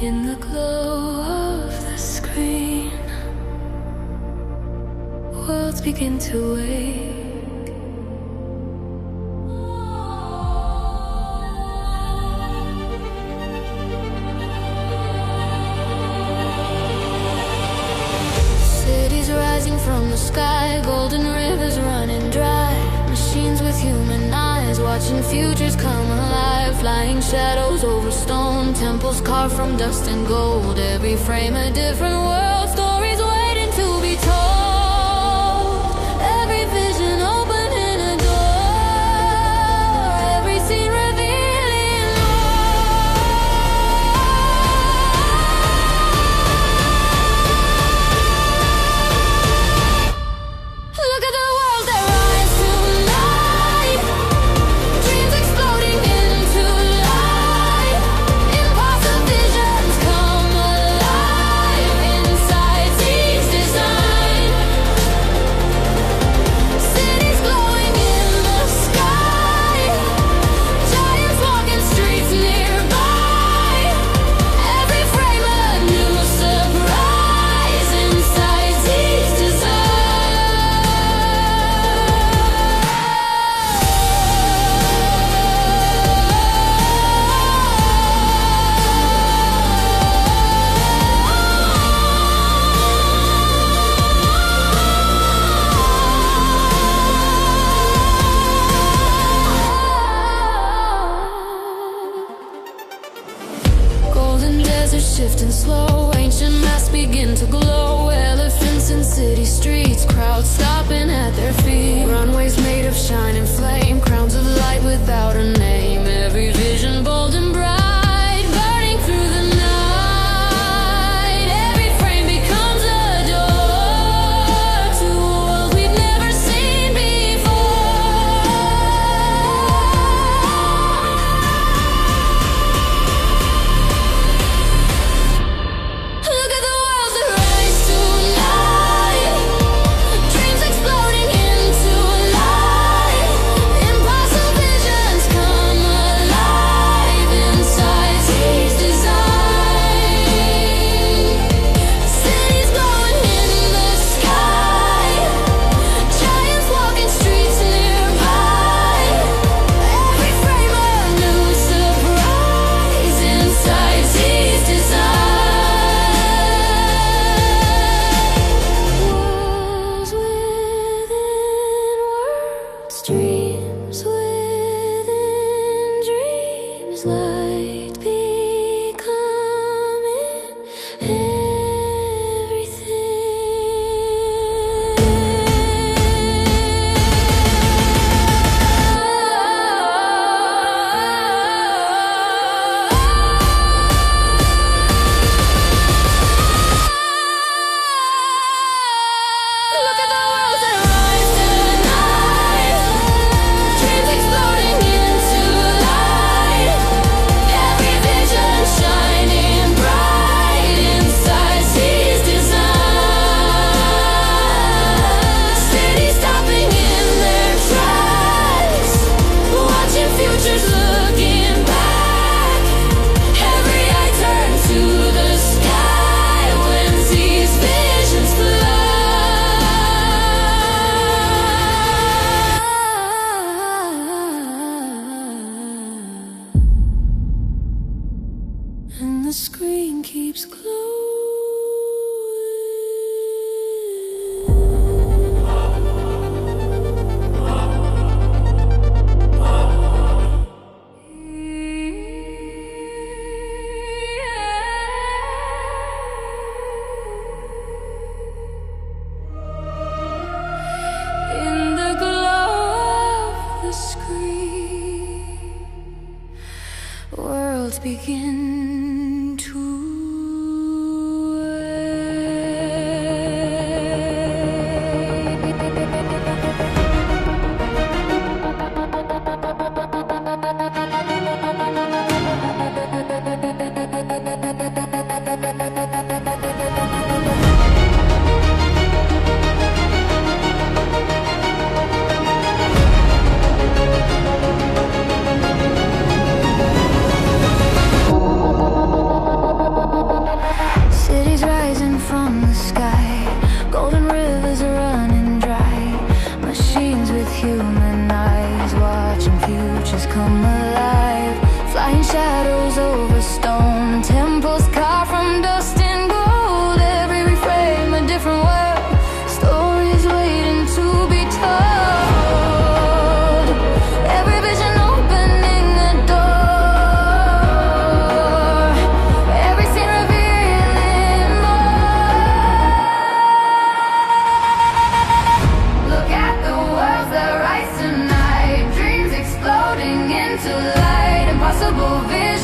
In the glow of the screen, worlds begin to wake. Cities rising from the sky, golden rivers running dry. Machines with human eyes, watching futures come alive. Flying shadows over stone, temples carved from dust and gold. Every frame a different world, stories waiting to be told. Every vision opening a door, every scene revealing more. Look at the world that rise to life, dreams exploding into life. Impossible visions come alive inside these design. Cities glowing in the sky, giants walking streets nearby. Every frame a new surprise inside these design. Golden deserts shifting slow, ancient masks begin to glow. Elephants in city streets, crowds stopping at their feet. Runways made of shining flame, crowns of light without a name. Every vision bold and bright, burning through the night. Every frame becomes a door to a world we've never seen before. Look at the worlds that rise to life, dreams exploding into life. Impossible visions come alive inside these design. Cities glowing in the sky, giants walking streets nearby. Every frame a new surprise inside these design. Worlds within worlds, dreams within dreams, light becoming Look at the worlds that rise tonight, dreams exploding into light. Every vision shining bright inside these designs. Cities stopping in their tracks, watching futures looking back. Every eye turns to the sky when these visions fly. And the screen keeps glowing. In the glow of the screen, worlds begin to wake.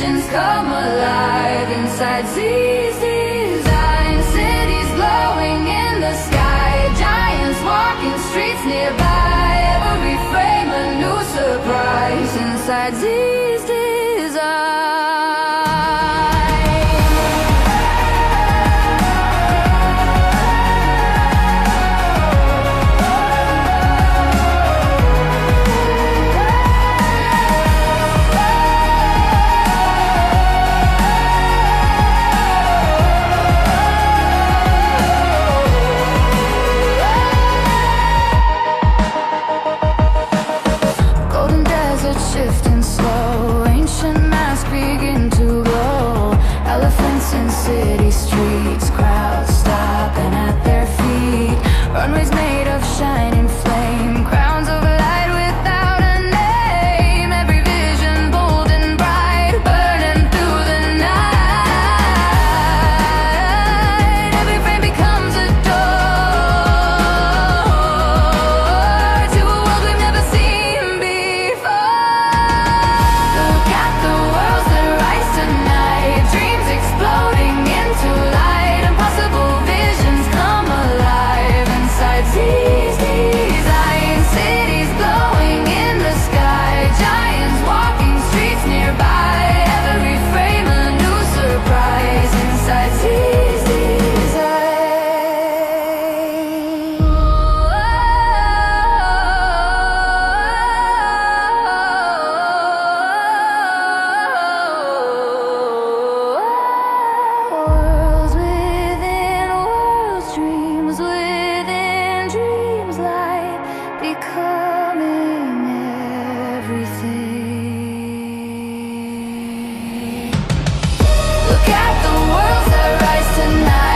visions come alive inside these designs. Cities glowing in the sky, giants walking streets nearby. Every frame a new surprise inside these designs. Shifting slow, ancient masks begin to glow. Elephants in city streets, crowds stopping at their feet. Runways made of shining flame, crowns of light without a name. Every vision bold and bright, burning through the night. Every frame becomes a door to a world we've never seen before. Look at the worlds that rise tonight, dreams exploding into light. Impossible visions come alive inside these designs. Cities glowing in the sky, giants walking streets nearby. Every frame a new surprise inside these worlds within worlds, dreams within dreams, light becoming everything. Look at the worlds that rise tonight.